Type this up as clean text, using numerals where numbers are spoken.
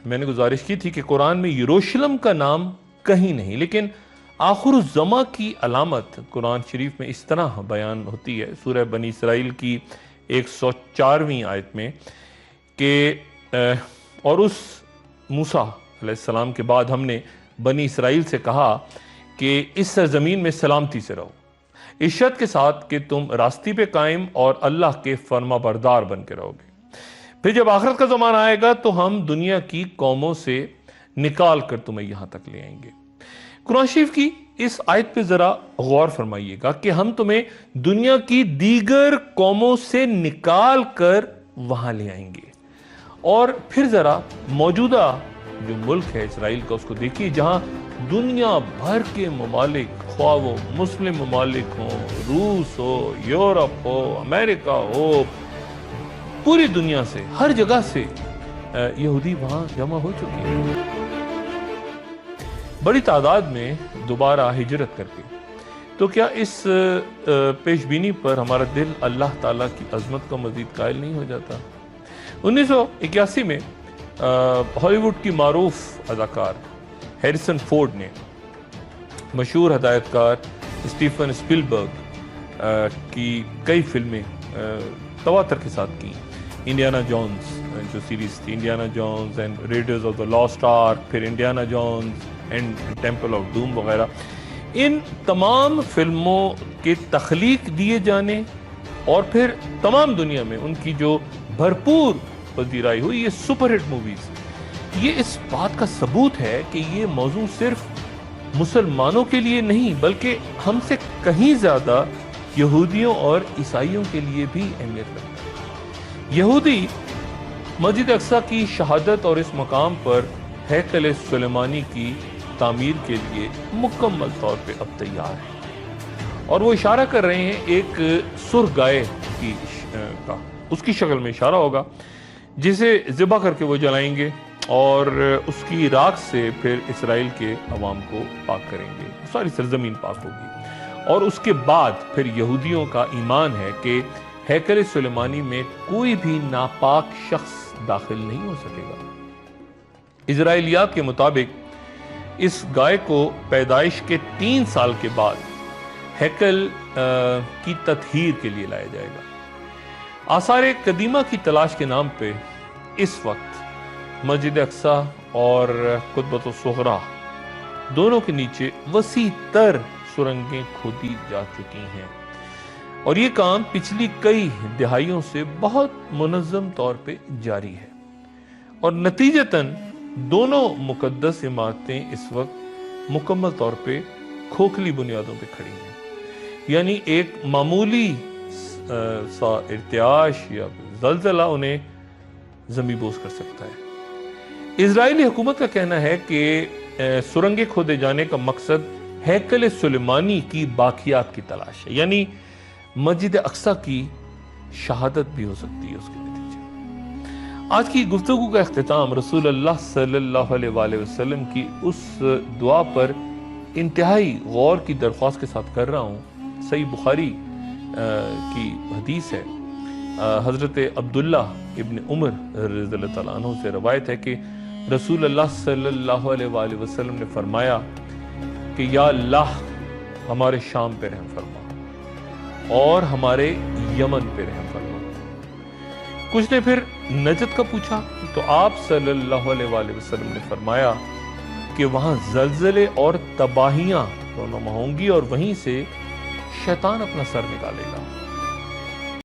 میں نے گزارش کی تھی کہ قرآن میں یروشلم کا نام کہیں نہیں، لیکن آخر الزماں کی علامت قرآن شریف میں اس طرح بیان ہوتی ہے سورہ بنی اسرائیل کی 104ویں آیت میں کہ اور اس موسیٰ علیہ السلام کے بعد ہم نے بنی اسرائیل سے کہا کہ اس سرزمین میں سلامتی سے رہو، اس شرط کے ساتھ کہ تم راستی پہ قائم اور اللہ کے فرما بردار بن کے رہو گے۔ پھر جب آخرت کا زمانہ آئے گا تو ہم دنیا کی قوموں سے نکال کر تمہیں یہاں تک لے آئیں گے۔ قرآن شریف کی اس آیت پہ ذرا غور فرمائیے گا کہ ہم تمہیں دنیا کی دیگر قوموں سے نکال کر وہاں لے آئیں گے، اور پھر ذرا موجودہ جو ملک ہے اسرائیل کا اس کو دیکھیے، جہاں دنیا بھر کے ممالک، خواہ وہ مسلم ممالک ہوں، روس ہو، یورپ ہو، امریکہ ہو، پوری دنیا سے، ہر جگہ سے یہودی وہاں جمع ہو چکے ہیں بڑی تعداد میں دوبارہ ہجرت کر کے۔ تو کیا اس پیش بینی پر ہمارا دل اللہ تعالیٰ کی عظمت کا مزید قائل نہیں ہو جاتا؟ 1981 میں ہالی ووڈ کی معروف اداکار ہیریسن فورڈ نے مشہور ہدایت کار اسٹیفن اسپلبرگ کی کئی فلمیں تواتر کے ساتھ کی۔ انڈیانا جونز جو سیریز تھی، Indiana Jones and Raiders of the Lost Ark, پھر Indiana Jones and Temple of Doom وغیرہ، ان تمام فلموں کے تخلیق دیے جانے اور پھر تمام دنیا میں ان کی جو بھرپور پذیرائی ہوئی، یہ سپر ہٹ موویز، یہ اس بات کا ثبوت ہے کہ یہ موضوع صرف مسلمانوں کے لیے نہیں بلکہ ہم سے کہیں زیادہ یہودیوں اور عیسائیوں کے لیے بھی اہمیت رکھتا ہے۔ یہودی مسجد اقصی کی شہادت اور اس مقام پر ہیکل سلیمانی کی تعمیر کے لیے مکمل طور پہ اب تیار ہے، اور وہ اشارہ کر رہے ہیں ایک سرخ گائے کا، اس کی شکل میں اشارہ ہوگا جسے ذبح کر کے وہ جلائیں گے اور اس کی راکھ سے پھر اسرائیل کے عوام کو پاک کریں گے، ساری سرزمین پاک ہوگی۔ اور اس کے بعد پھر یہودیوں کا ایمان ہے کہ ہیکل سلیمانی میں کوئی بھی ناپاک شخص داخل نہیں ہو سکے گا۔ اسرائیلیات کے مطابق اس گائے کو پیدائش کے 3 سال کے بعد ہیکل کی تطہیر کے لیے لایا جائے گا۔ آثار قدیمہ کی تلاش کے نام پہ اس وقت مسجد اقصی اور قبۃ الصغریٰ دونوں کے نیچے وسیع تر سرنگیں کھودی جا چکی ہیں، اور یہ کام پچھلی کئی دہائیوں سے بہت منظم طور پہ جاری ہے، اور نتیجتاً دونوں مقدس عمارتیں اس وقت مکمل طور پہ کھوکھلی بنیادوں پہ کھڑی ہیں، یعنی ایک معمولی سا ارتعاش یا زلزلہ انہیں زمینبوس کر سکتا ہے۔ اسرائیلی حکومت کا کہنا ہے کہ سرنگیں کھودے جانے کا مقصد ہیکل سلیمانی کی باقیات کی تلاش ہے، یعنی مسجد اقصی کی شہادت بھی ہو سکتی ہے اس کے نتیجے۔ آج کی گفتگو کا اختتام رسول اللہ صلی اللہ علیہ وآلہ وسلم کی اس دعا پر انتہائی غور کی درخواست کے ساتھ کر رہا ہوں۔ صحیح بخاری کی حدیث ہے، حضرت عبداللہ ابن عمر رضی اللہ تعالیٰ عنہ سے روایت ہے کہ رسول اللہ صلی اللہ علیہ وآلہ وسلم نے فرمایا کہ یا اللہ ہمارے شام پہ رحم فرما اور ہمارے یمن پہ رحم فرما۔ کچھ نے پھر نجد کا پوچھا تو آپ صلی اللہ علیہ وآلہ وسلم نے فرمایا کہ وہاں زلزلے اور تباہیاں دونوں ہوں گی اور وہیں سے شیطان اپنا سر نکالے گا۔